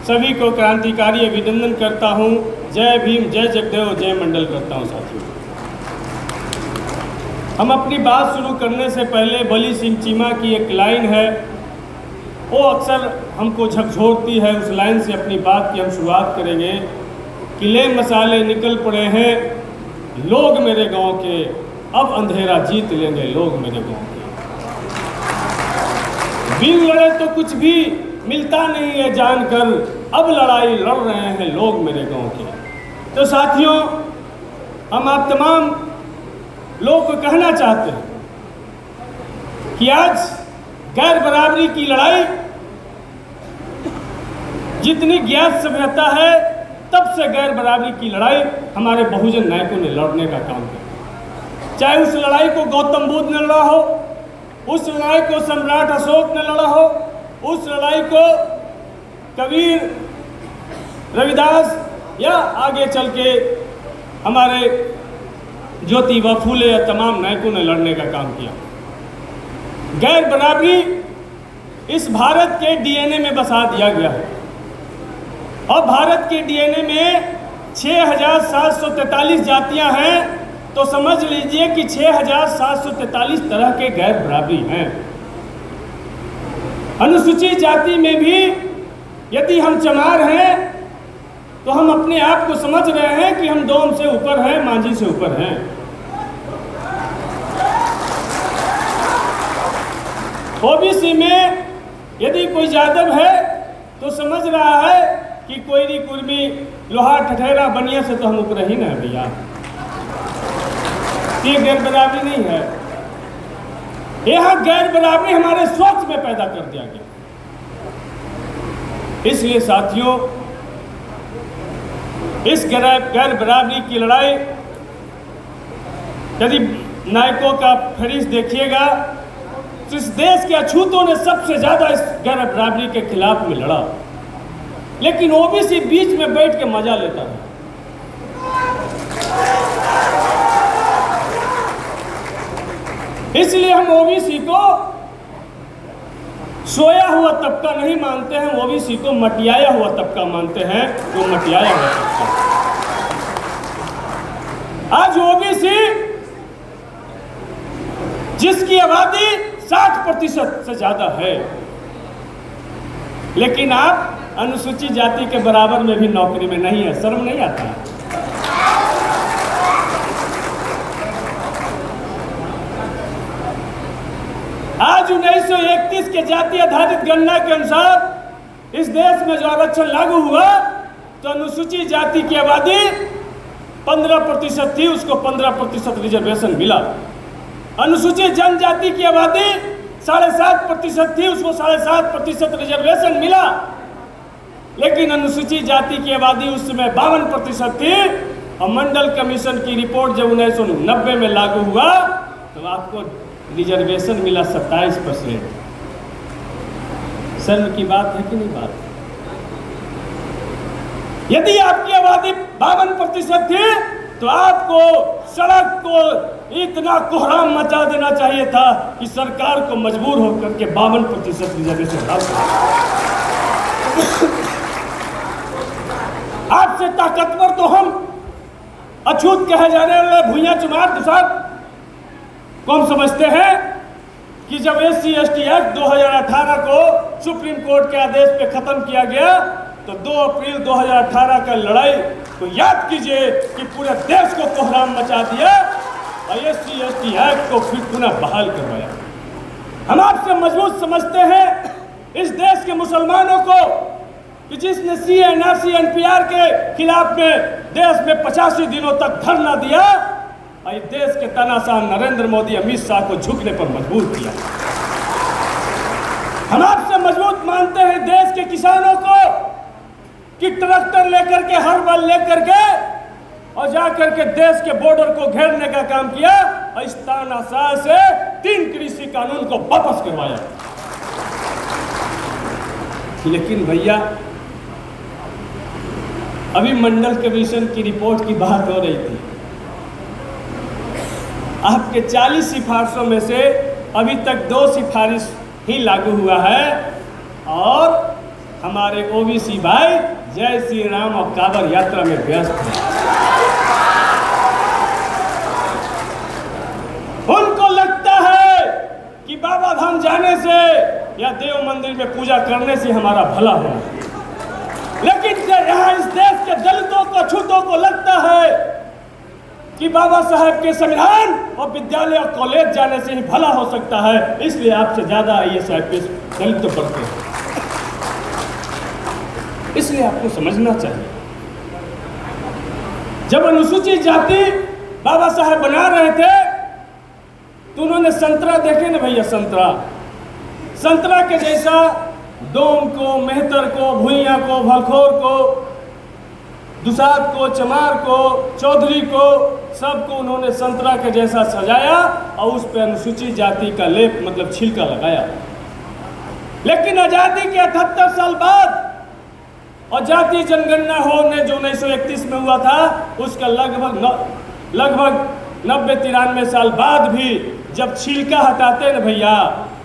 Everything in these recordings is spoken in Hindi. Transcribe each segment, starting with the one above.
सभी को क्रांतिकारी अभिनंदन करता हूँ। जय भीम, जय जगदेव, जय मंडल करता हूँ साथियों। हम अपनी बात शुरू करने से पहले बली सिंह चीमा की एक लाइन है, वो अक्सर हमको झकझोरती है। उस लाइन से अपनी बात की हम शुरुआत करेंगे। किले मसाले निकल पड़े हैं लोग मेरे गांव के, अब अंधेरा जीत लेंगे लोग मेरे गांव के। बिन लड़े तो कुछ भी मिलता नहीं है जानकर, अब लड़ाई लड़ रहे हैं लोग मेरे गांव के। तो साथियों, हम आप तमाम लोग को कहना चाहते हैं कि आज गैर बराबरी की लड़ाई जितनी ज्ञात सभ्यता है, तब से गैर बराबरी की लड़ाई हमारे बहुजन नायकों ने लड़ने का काम किया। चाहे उस लड़ाई को गौतम बुद्ध ने लड़ा हो, उस लड़ाई को सम्राट अशोक ने लड़ा हो, उस लड़ाई को कबीर, रविदास या आगे चल के हमारे ज्योतिबा फूले या तमाम नायकों ने लड़ने का काम किया। गैर बराबरी इस भारत के डीएनए में बसा दिया गया है और भारत के डीएनए में 6,743 जातियां हैं। तो समझ लीजिए कि 6,743 तरह के गैर बराबरी हैं। अनुसूचित जाति में भी यदि हम चमार हैं तो हम अपने आप को समझ रहे हैं कि हम डोम से ऊपर हैं, मांझी से ऊपर हैं। ओबीसी में यदि कोई यादव है तो समझ रहा है कि कोयरी, कुर्मी, लोहा, ठठेरा, बनिया से तो हम ऊपर ही ना भैया। ये गैर बराबरी नहीं है। यह गैर बराबरी हमारे सोच में पैदा कर दिया गया। इसलिए साथियों, इस गैर बराबरी की लड़ाई यदि नायकों का फहरिस्त देखिएगा तो इस देश के अछूतों ने सबसे ज्यादा इस गैर बराबरी के खिलाफ में लड़ा, लेकिन ओबीसी बीच में बैठ के मजा लेता है। इसलिए हम ओबीसी को सोया हुआ तबका नहीं मानते हैं, ओबीसी को मटियाया हुआ तबका मानते हैं। वो मटियाया हुआ तबका आज ओबीसी जिसकी आबादी 60% से ज्यादा है, लेकिन आप अनुसूचित जाति के बराबर में भी नौकरी में नहीं है। शर्म नहीं आता है? आज 1931 के जाति आधारित गणना के अनुसार इस देश में जो आरक्षण लागू हुआ तो अनुसूचित जाति की आबादी 15% थी, उसको 15% रिजर्वेशन मिला। अनुसूचित जनजाति की आबादी 7.5% थी, उसको 7.5% रिजर्वेशन मिला। लेकिन अनुसूचित जाति की आबादी उस समय 52% थी और मंडल कमीशन की रिपोर्ट जब 1990 में लागू हुआ तो आपको रिजर्वेशन मिला 27%। शर्म की बात है कि नहीं बात? यदि आपकी आबादी 52% थी तो आपको सड़क को इतना कोहराम मचा देना चाहिए था कि सरकार को मजबूर होकर के 52% रिजर्वेशन डाल। आपसे ताकतवर तो हम अछूत कहे जाने वाले भुइयां चुमार प्रसाद को हम समझते हैं कि जब SC/ST एक्ट 2018 को सुप्रीम कोर्ट के आदेश पे खत्म किया गया तो 2 अप्रैल 2018 का लड़ाई को याद कीजिए कि पूरे देश को कोहराम मचा दिया और SC/ST एक्ट को फिर पुनः बहाल करवाया। हम आपसे मजबूत समझते हैं इस देश के मुसलमानों को कि जिसने CA/NRC NPR के खिलाफ में देश में 85 दिनों तक धरना दिया और देश के तानाशाह नरेंद्र मोदी, अमित शाह को झुकने पर मजबूर किया। हम आपसे मजबूत मानते हैं देश के किसानों को कि ट्रैक्टर लेकर के, हर बल लेकर के और जाकर के देश के बॉर्डर को घेरने का काम किया और इस तानाशाह से 3 कृषि कानून को वापस करवाया। लेकिन भैया, अभी मंडल कमीशन की रिपोर्ट की बात हो रही थी। आपके 40 सिफारिशों में से अभी तक 2 सिफारिश ही लागू हुआ है और हमारे ओबीसी भाई जय श्री राम और कांवड़ यात्रा में व्यस्त हैं। उनको लगता है कि बाबा धाम जाने से या देव मंदिर में पूजा करने से हमारा भला हो, लेकिन यहाँ इस देश के दलितों को अछूतों को लगता है कि बाबा साहेब के संविधान और विद्यालय और कॉलेज जाने से ही भला हो सकता है, इसलिए आपसे ज्यादा IAS IPS दलित पढ़ते हैं। इसलिए आपको समझना चाहिए, जब अनुसूचित जाति बाबा साहेब बना रहे थे तो उन्होंने संतरा देखे ना भैया, संतरा के जैसा डोम को, मेहतर को, भुइयां को, भलखोर को, दुसाद को, चमार को, चौधरी को, सबको उन्होंने संतरा के जैसा सजाया और उस पर अनुसूचित जाति का लेप मतलब छिलका लगाया। लेकिन आजादी के 78 साल बाद और जातीय जनगणना होने जो 1931 में हुआ था, उसका लगभग 90-93 साल बाद भी जब छिलका हटाते हैं ना भैया,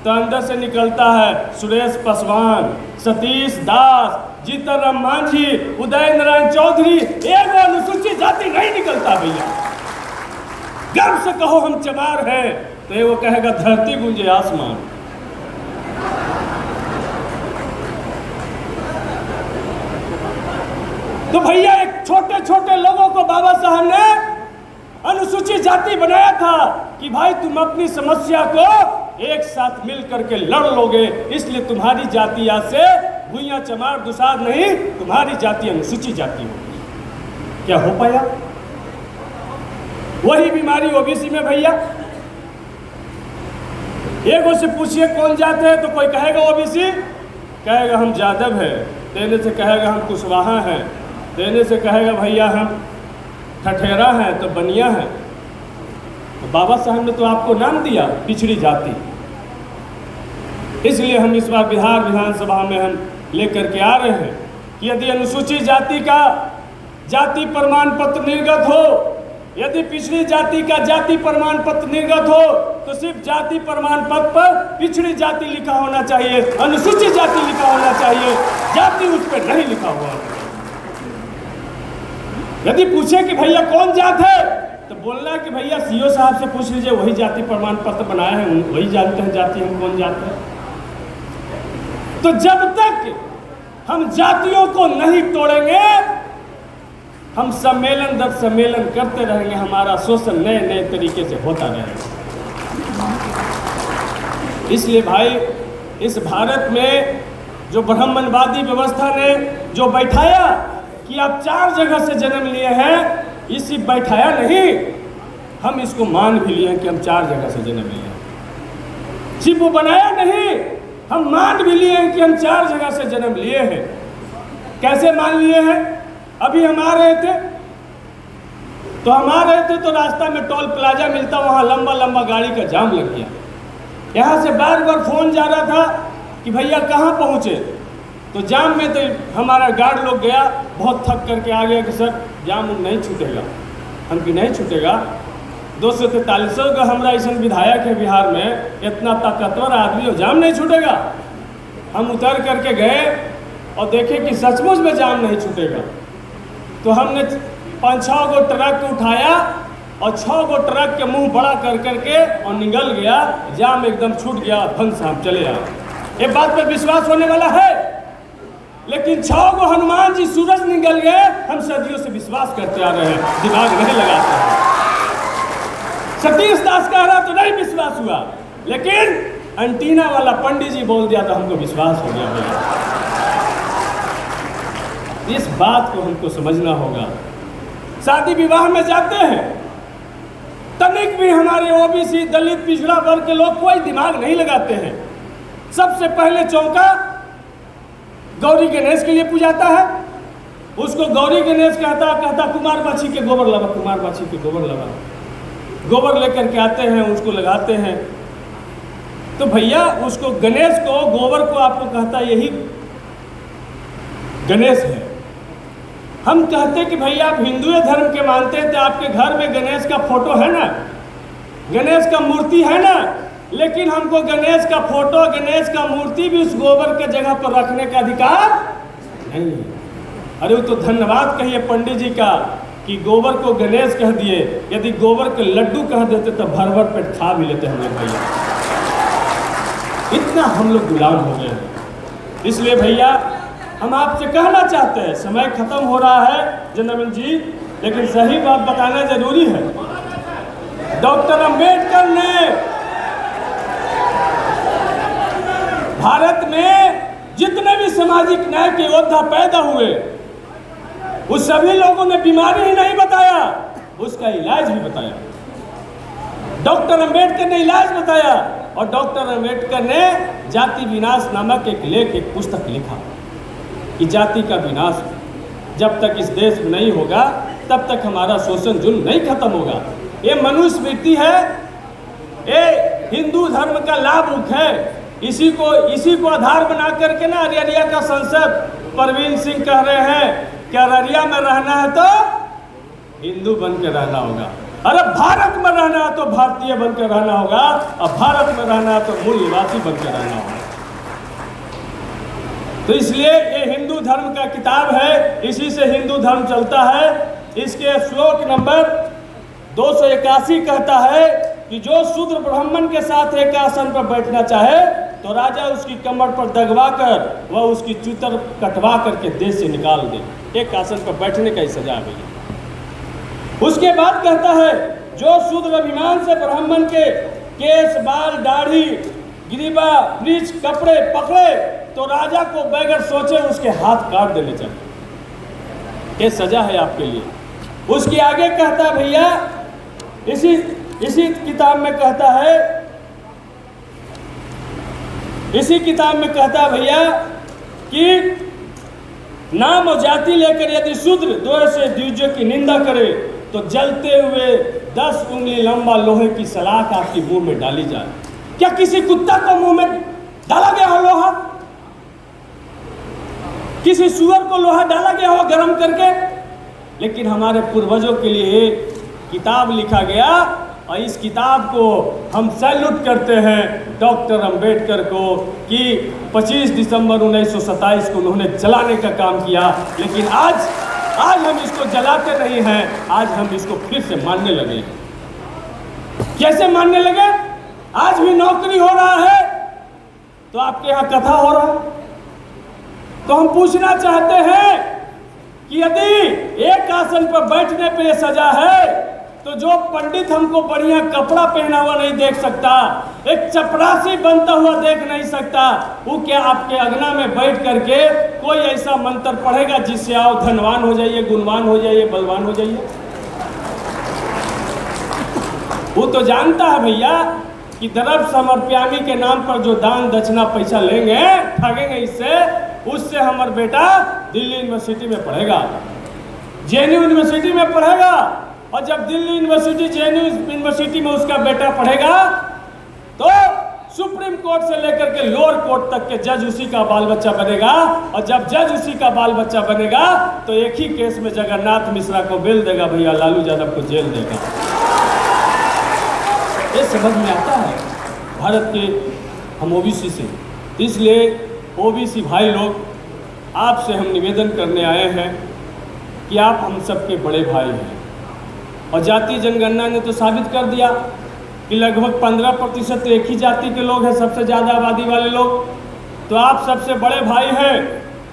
तो अंदर से निकलता है सुरेश पासवान, सतीश दास, जीतन राम मांझी, उदय नारायण चौधरी, एक अनुसूचित जाति नहीं निकलता भैया। गर्व से कहो हम चमार हैं, तो ये वो कहेगा धरती गूंजे आसमान। तो भैया एक छोटे छोटे लोगों को बाबा साहब ने अनुसूचित जाति बनाया था कि भाई तुम अपनी समस्या को एक साथ मिल करके लड़ लोगे, इसलिए तुम्हारी जाति आज से भुइयां चमार दुसाद नहीं, तुम्हारी जाति अनुसूचित जाति होगी। क्या हो पाया? वही बीमारी ओबीसी में भैया। एक से पूछिए कौन जात है तो कोई कहेगा ओबीसी, कहेगा हम यादव है, देने से कहेगा हम कुशवाहा हैं, देने से कहेगा भैया हम ठठेरा है तो बनिया है। तो बाबा साहब ने तो आपको नाम दिया पिछड़ी जाति, इसलिए हम इस बार बिहार विधानसभा में हम लेकर के आ रहे हैं कि यदि अनुसूचित जाति का जाति प्रमाण पत्र निर्गत हो, यदि पिछड़ी जाति का जाति प्रमाण पत्र निर्गत हो, तो सिर्फ जाति प्रमाण पत्र पर पिछड़ी जाति लिखा होना चाहिए, अनुसूचित जाति लिखा होना चाहिए, जाति उस पर नहीं लिखा हुआ। यदि पूछे कि भैया कौन जात है, तो बोलना है कि भैया सीओ साहब से पूछ लीजिए, वही जाति प्रमाण पत्र बनाया है, वही जानते हैं जाति हम कौन जात है। तो जब तक हम जातियों को नहीं तोड़ेंगे, हम सम्मेलन दर सम्मेलन करते रहेंगे, हमारा शोषण नए नए तरीके से होता रहेगा। इसलिए भाई इस भारत में जो ब्राह्मणवादी व्यवस्था ने जो बैठाया कि आप 4 जगह से जन्म लिए हैं, इसी बैठाया नहीं, हम इसको मान भी लिए हैं कि हम 4 जगह से जन्म लिए हैं। सिर्फ वो बनाया नहीं, हम मान भी लिए हैं कि हम 4 जगह से जन्म लिए हैं। कैसे मान लिए हैं? अभी हम आ रहे थे तो रास्ता में टोल प्लाजा मिलता, वहाँ लंबा लंबा गाड़ी का जाम लग गया। यहाँ से बार बार फोन जा रहा था कि भैया कहाँ पहुँचे, तो जाम में तो हमारा गार्ड लोग गया, बहुत थक करके आ गया कि सर जाम नहीं छूटेगा। हम कि नहीं छूटेगा, 243 का हमारा ऐसा विधायक है बिहार में, इतना ताकतवर आदमी, और जाम नहीं छूटेगा। हम उतर करके गए और देखे कि सचमुच में जाम नहीं छूटेगा। तो हमने 5-6 गो ट्रक उठाया और 6 गो ट्रक के मुंह बड़ा कर करके और निकल गया, जाम एकदम छूट गया, भंग से हम चले आए। ये बात पर विश्वास होने वाला है। लेकिन 6 गो हनुमान जी सूरज निकल गए, हम सदियों से विश्वास करते आ रहे हैं, दिमाग नहीं लगाते हैं। सतीश दास कह रहा तो नहीं विश्वास हुआ, लेकिन एंटीना वाला पंडित जी बोल दिया तो हमको विश्वास हो गया भैया। इस बात को हमको समझना होगा। शादी विवाह में जाते हैं, तनिक भी हमारे ओबीसी दलित पिछड़ा वर्ग के लोग कोई दिमाग नहीं लगाते हैं। सबसे पहले चौका गौरी गणेश के लिए पूजाता है, उसको गौरी गणेश कहता कुमार बाछी के गोबर लगा, कुमार बाछी के गोबर लगा, गोबर लेकर के आते हैं, उसको लगाते हैं। तो भैया उसको गणेश को, गोबर को आपको कहता यही गणेश है। हम कहते कि भैया आप हिंदू धर्म के मानते हैं तो आपके घर में गणेश का फोटो है ना, गणेश का मूर्ति है ना, लेकिन हमको गणेश का फोटो, गणेश का मूर्ति भी उस गोबर के जगह पर रखने का अधिकार नहीं। अरे वो तो धन्यवाद कहिए पंडित जी का कि गोबर को गणेश कह दिए। यदि गोबर के लड्डू कह देते तो भर भर पेट खा भी लेते हम लोग भैया। इतना हम लोग गुलाम हो गए हैं। इसलिए भैया हम आपसे कहना चाहते हैं, समय खत्म हो रहा है जनार्दन जी, लेकिन सही बात बताना जरूरी है। डॉक्टर अंबेडकर ने भारत में जितने भी सामाजिक न्याय के योद्धा पैदा हुए उस सभी लोगों ने बीमारी ही नहीं बताया, उसका इलाज भी बताया। डॉक्टर अंबेडकर ने इलाज बताया और डॉक्टर अंबेडकर ने जाति विनाश नामक एक लेख, एक पुस्तक लिखा कि जाति का विनाश जब तक इस देश में नहीं होगा तब तक हमारा शोषण जुल्म नहीं खत्म होगा। ये मनुस्मृति है, ये हिंदू धर्म का लाभ रुख है। इसी को आधार बना करके ना अररिया का सांसद परवीन सिंह कह रहे हैं कि अररिया में रहना है तो हिंदू बन के रहना होगा, अरे भारत में रहना है तो भारतीय बन के रहना होगा, और भारत में रहना है तो मूल निवासी बन के रहना होगा। तो इसलिए ये हिंदू धर्म का किताब है, इसी से हिंदू धर्म चलता है। इसके श्लोक नंबर 281 कहता है कि जो शूद्र ब्राह्मण के साथ एक आसन पर बैठना चाहे तो राजा उसकी कमर पर दगवा कर वह उसकी चूतर कटवा करके देश से निकाल दे। एक आसन पर बैठने का ही सजा है। उसके बाद कहता है जो शूद्र अभिमान से ब्राह्मण के केस, बाल, दाढ़ी, ग्रीवा, वृक्ष, कपड़े पकड़े तो राजा को बगैर सोचे उसके हाथ काट देने चाहिए। ये सजा है आपके लिए। उसके आगे कहता है भैया, इसी किताब में कहता है, इसी किताब में कहता है भैया कि नाम और जाति लेकर यदि शूद्र द्रोह से द्विजों की निंदा करे तो जलते हुए 10 उंगली लंबा लोहे की सलाख आपकी मुंह में डाली जाए। क्या किसी कुत्ता को मुंह में डाला गया हो लोहा? किसी सुअर को लोहा डाला गया हो गरम करके? लेकिन हमारे पूर्वजों के लिए किताब लिखा गया और इस किताब को हम सैल्यूट करते हैं डॉक्टर अंबेडकर को कि 25 दिसंबर 1927 को उन्होंने जलाने का काम किया। लेकिन आज हम इसको जलाते नहीं हैं, आज हम इसको फिर से मानने लगे। कैसे मानने लगे? आज भी नौकरी हो रहा है तो आपके यहाँ कथा हो रहा है। तो हम पूछना चाहते हैं कि यदि एक आसन पर बैठने पे सजा है तो जो पंडित हमको बढ़िया कपड़ा पहना हुआ नहीं देख सकता, एक चपरासी बनता हुआ देख नहीं सकता, वो क्या आपके अगना में बैठ करके कोई ऐसा मंत्र पढ़ेगा जिससे आप धनवान हो जाइए, गुणवान हो जाइए, बलवान हो जाइए? वो तो जानता है भैया कि द्रव्य समर्प्यामी के नाम पर जो दान दक्षिणा पैसा लेंगे, ठगेंगे, उससे हमारा बेटा दिल्ली यूनिवर्सिटी में पढ़ेगा, जेएनयू यूनिवर्सिटी में पढ़ेगा। और जब दिल्ली यूनिवर्सिटी, जेएनयू यूनिवर्सिटी में उसका बेटा पढ़ेगा तो सुप्रीम कोर्ट से लेकर के लोअर कोर्ट तक के जज उसी का बाल बच्चा बनेगा। और जब जज उसी का बाल बच्चा बनेगा तो एक ही केस में जगन्नाथ मिश्रा को बेल देगा भैया, लालू यादव को जेल देगा। ये समझ में आता है भारत के हम ओबीसी से। इसलिए ओबीसी भाई लोग, आपसे हम निवेदन करने आए हैं कि आप हम सबके बड़े भाई हैं। और जातीय जनगणना ने तो साबित कर दिया कि लगभग 15% तो एक ही जाति के लोग हैं, सबसे ज़्यादा आबादी वाले लोग। तो आप सबसे बड़े भाई हैं,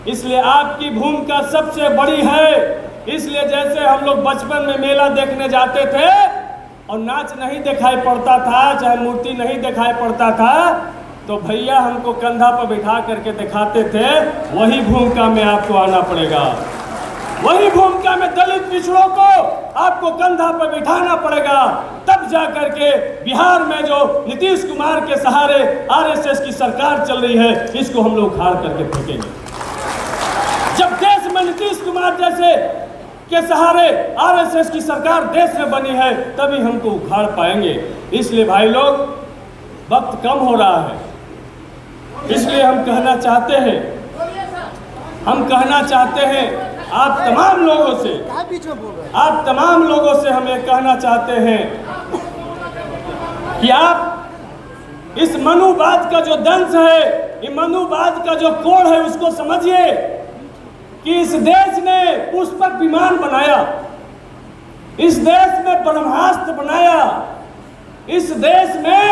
इसलिए आपकी भूमिका सबसे बड़ी है। इसलिए जैसे हम लोग बचपन में मेला देखने जाते थे और नाच नहीं दिखाई पड़ता था, चाहे मूर्ति नहीं दिखाई पड़ता था, तो भैया हमको कंधा पर बिठा करके दिखाते थे। वही भूमिका में आपको आना पड़ेगा। वही भूमिका में दलित पिछड़ों को आपको कंधा पर बिठाना पड़ेगा। तब जा करके बिहार में जो नीतीश कुमार के सहारे आरएसएस की सरकार चल रही है, इसको हम लोग उखाड़ करके फेंकेंगे। जब देश में नीतीश कुमार जैसे के सहारे आरएसएस की सरकार देश में बनी है, तभी हमको उखाड़ पाएंगे। इसलिए भाई लोग, वक्त कम हो रहा है, इसलिए हम कहना चाहते हैं आप तमाम लोगों से हम ये कहना चाहते हैं कि आप इस मनुवाद का जो दंश है, ये मनुवाद का जो कोढ़ है, उसको समझिए। कि इस देश ने पुष्पक विमान बनाया, इस देश में ब्रह्मास्त्र बनाया, इस देश में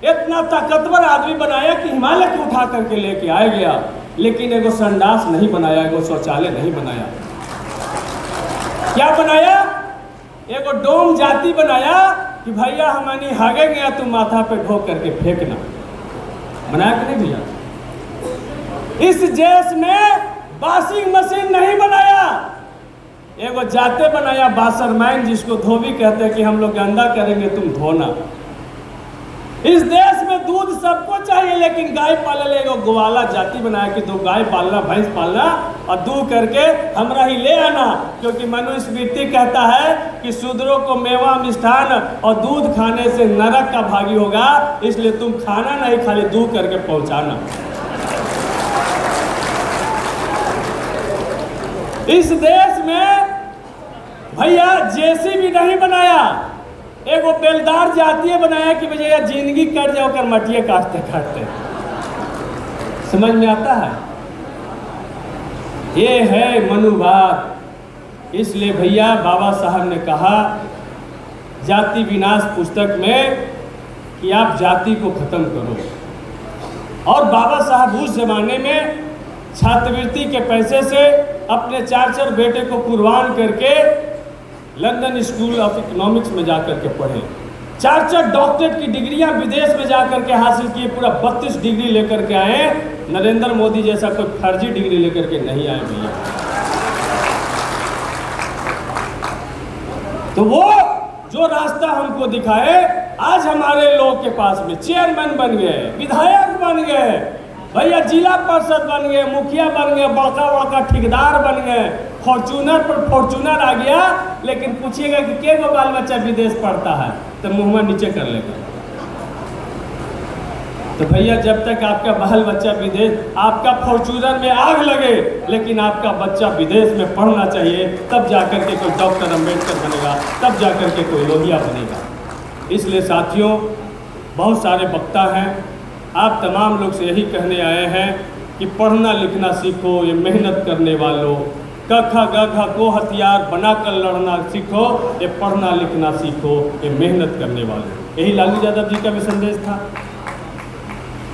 इतना ताकतवर आदमी बनाया कि हिमालय को उठा करके लेके आ गया, लेकिन एगो संडास नहीं बनाया, एगो शौचालय नहीं बनाया। क्या बनाया? एगो डोम जाति बनाया कि भैया हमनी हागेंगे तुम माथा पे ढो करके फेंकना। बनाया कि नहीं भैया? इस देश में वॉशिंग मशीन नहीं बनाया, एगो जाते बनाया वाशरमैन, जिसको धोबी कहते हैं कि हम लोग गंदा करेंगे तुम धोना। इस देश में दूध सबको चाहिए, लेकिन गाय पाले ले एगो ग्वाला जाति बनाया कि दो गाय पालना, भैंस पालना और दूध करके हमरा ही ले आना, क्योंकि मनुस्मृति कहता है कि शूद्रों को मेवा मिष्ठान और दूध खाने से नरक का भागी होगा, इसलिए तुम खाना नहीं खाली दूध करके पहुंचाना। इस देश में भैया जेसीबी नहीं बनाया, एगो बेलदार जातीय बनाया कि भैया जिंदगी कट जाओ कर मटिया काटते काटते। समझ में आता है? ये है मनुवाद। इसलिए भैया बाबा साहब ने कहा जाति विनाश पुस्तक में कि आप जाति को खत्म करो। और बाबा साहब उस जमाने में छात्रवृत्ति के पैसे से अपने 4 बेटे को कुर्बान करके लंदन स्कूल ऑफ इकोनॉमिक्स में जाकर के पढ़े, 4 डॉक्टरेट की डिग्रियां विदेश में जाकर के हासिल किए, पूरा 32 डिग्री लेकर के आए। नरेंद्र मोदी जैसा कोई फर्जी डिग्री लेकर के नहीं आए भैया। तो वो जो रास्ता हमको दिखाए, आज हमारे लोग के पास में चेयरमैन बन गए, विधायक बन गए, भैया जिला परिषद बन गए, मुखिया बन गए, बड़का बड़का ठेकेदार बन गए, फॉर्चूनर पर फॉर्चूनर आ गया। लेकिन पूछिएगा कि के गो बाल बच्चा विदेश पढ़ता है, तो मुंह नीचे कर लेगा। तो भैया जब तक आपका बाल बच्चा विदेश, आपका फॉर्चूनर में आग लगे, लेकिन आपका बच्चा विदेश में पढ़ना चाहिए, तब जाकर के कोई डॉक्टर अंबेडकर बनेगा, तब जाकर के कोई लोहिया बनेगा। इसलिए साथियों, बहुत सारे वक्ता हैं, आप तमाम लोग से यही कहने आए हैं कि पढ़ना लिखना सीखो, ये मेहनत करने वालों, क ख ग घ को हथियार बनाकर लड़ना सीखो, ये पढ़ना लिखना सीखो, ये मेहनत करने वालों। यही लालू यादव जी का भी संदेश था।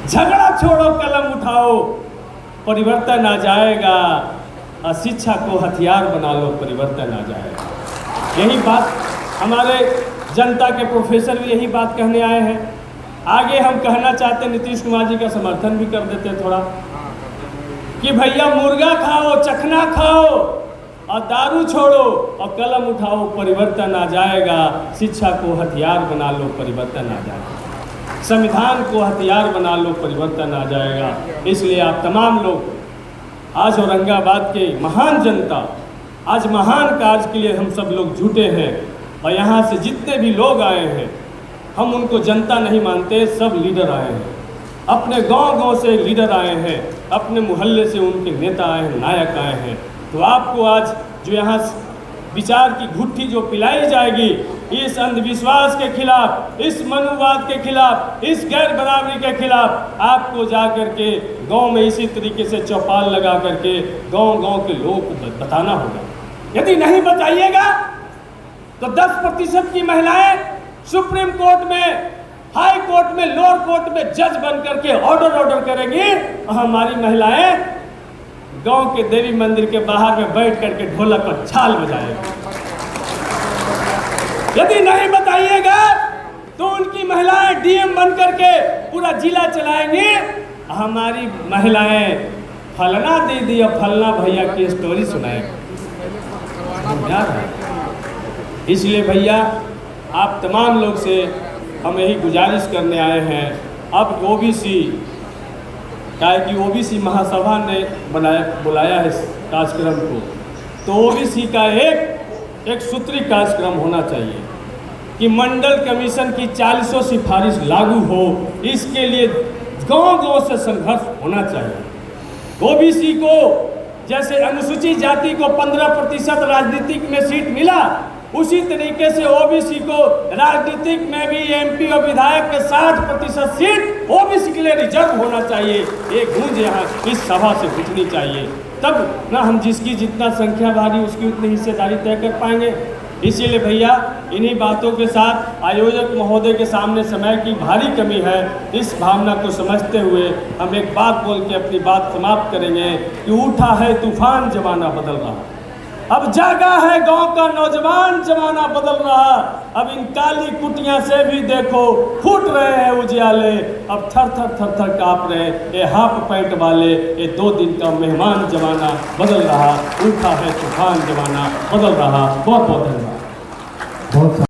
झगड़ा छोड़ो, कलम उठाओ, परिवर्तन आ जाएगा, और शिक्षा को हथियार बना लो, परिवर्तन आ जाएगा। यही बात हमारे जनता के प्रोफेसर भी यही बात कहने आए हैं। आगे हम कहना चाहते हैं, नीतीश कुमार जी का समर्थन भी कर देते थोड़ा, कि भैया मुर्गा खाओ, चखना खाओ और दारू छोड़ो और कलम उठाओ, परिवर्तन आ जाएगा। शिक्षा को हथियार बना लो, परिवर्तन आ जाएगा। संविधान को हथियार बना लो, परिवर्तन आ जाएगा। इसलिए आप तमाम लोग, आज औरंगाबाद के महान जनता, आज महान कार्य के लिए हम सब लोग जुटे हैं, और यहाँ से जितने भी लोग आए हैं, हम उनको जनता नहीं मानते, सब लीडर आए हैं, अपने गांव-गांव से लीडर आए हैं, अपने मोहल्ले से उनके नेता आए हैं, नायक आए हैं। तो आपको आज जो यहाँ विचार की घुट्टी जो पिलाई जाएगी, इस अंधविश्वास के खिलाफ, इस मनुवाद के खिलाफ, इस गैर बराबरी के खिलाफ, आपको जा करके गांव में इसी तरीके से चौपाल लगा करके गांव-गांव के लोगों को बताना होगा। यदि नहीं बताइएगा तो 10% की महिलाएं सुप्रीम कोर्ट में, हाई कोर्ट में, लोअर कोर्ट में जज बन करके ऑर्डर करेंगी, और हमारी महिलाएं गांव के देवी मंदिर के बाहर में बैठ करके ढोलक और छाल बजाएगी। यदि नहीं बताइएगा तो उनकी महिलाएं डीएम बन करके पूरा जिला चलाएंगी, हमारी महिलाएं फलना दीदी और फलना भैया की स्टोरी सुनाएंगी। इसलिए भैया आप तमाम लोग से हम यही गुजारिश करने आए हैं। अब ओबीसी क्या है कि ओबीसी महासभा ने बुलाया है इस कार्यक्रम को, तो ओबीसी का एक सूत्री कार्यक्रम होना चाहिए कि मंडल कमीशन की 40 सिफारिश लागू हो। इसके लिए गांव-गांव से संघर्ष होना चाहिए। ओबीसी को जैसे अनुसूचित जाति को 15% राजनीतिक में सीट मिला, उसी तरीके से ओबीसी को राजनीतिक में भी एमपी और विधायक के 60% सीट ओबीसी के लिए रिजर्व होना चाहिए। एक गूंज यहाँ इस सभा से उठनी चाहिए। तब ना हम जिसकी जितना संख्या भारी उसकी उतनी हिस्सेदारी तय कर पाएंगे। इसीलिए भैया इन्हीं बातों के साथ आयोजक महोदय के सामने समय की भारी कमी है, इस भावना को समझते हुए हम एक बात बोल के अपनी बात समाप्त करेंगे कि उठा है तूफान, जमाना बदल रहा, अब जागा है गांव का नौजवान, जमाना बदल रहा। अब इन काली कुटियां से भी देखो फूट रहे हैं उजियाले, अब थर थर थर थर कांप रहे ये हाफ पैंट वाले, ये 2 दिन का मेहमान, जमाना बदल रहा, उठा है तूफान, जमाना बदल रहा। बहुत बहुत धन्यवाद।